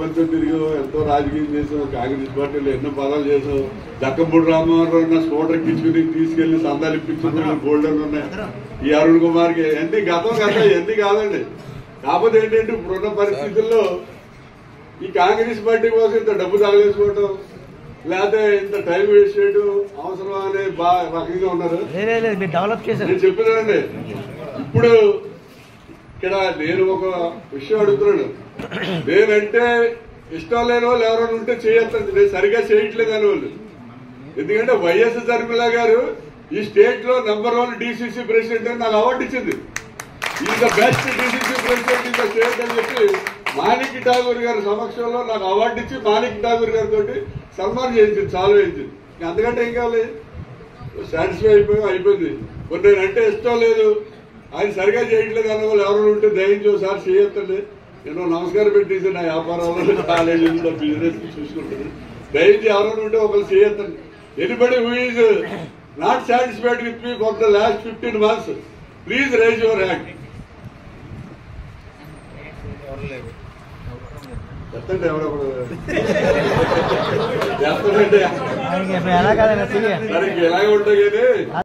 ఎంతో తిరిగావు, ఎంతో రాజకీయం చేసావు, కాంగ్రెస్ పార్టీలో ఎన్నో పదాలు చేసావు. దక్కపూడి రామమోహన్ స్కూటర్ ఇచ్చుకుని తీసుకెళ్లి సందాలు ఇప్పించుకున్న గోల్డెన్ ఉన్నాయి. ఈ అరుణ్ కుమార్కి ఎన్ని గతం కదా, ఎన్ని కాదండి. కాకపోతే ఏంటంటే ఇప్పుడున్న పరిస్థితుల్లో ఈ కాంగ్రెస్ పార్టీ కోసం ఇంత డబ్బు తగలేసుకోవటం, లేకపోతే ఇంత టైం వేస్ట్ చేయడం అవసరం అనే రకంగా ఉన్నారు. నేను చెప్పినానండి, ఇప్పుడు ఇక్కడ నేను ఒక విషయం అడుగుతున్నాను. నేనంటే ఇష్టం లేని వాళ్ళు ఎవరైనా ఉంటే చేయొద్దండి, నేను సరిగా చేయట్లేదు అని వాళ్ళు. ఎందుకంటే వైఎస్ షర్మిల గారు ఈ స్టేట్ లో #1 డిసిసి ప్రెసిడెంట్ అని నాకు అవార్డు ఇచ్చింది. Is the best DCC president in the state అని చెప్పి మాణిక్ ఠాగూర్ గారి సమక్షంలో నాకు అవార్డు ఇచ్చి మాణిక్ ఠాగూర్ గారితో సన్మానం చేయించింది, చాలు వేయించింది. అంతకంటే ఏం కావాలి, సాటిస్ఫై అయిపోయింది. కొన్ని నేనంటే ఇష్టం లేదు, ఆయన సరిగా చేయట్లేదు అన్న వాళ్ళు ఎవరైనా ఉంటే దయించి ఒకసారి చేయొద్దండి. నేను నమస్కారం పెట్టేసి నా వ్యాపారాలు, కాలేజీలో, బిజినెస్ చూసుకుంటాను. దయించి ఎవరైనా ఉంటే ఒకరు చేయొద్దండి. Anybody who is not satisfied with me for the last 15 months, please raise your hand. చెప్తండి ఎవరొకరు చేస్తానంటే సరే ఎలాగ ఉంటాయి కానీ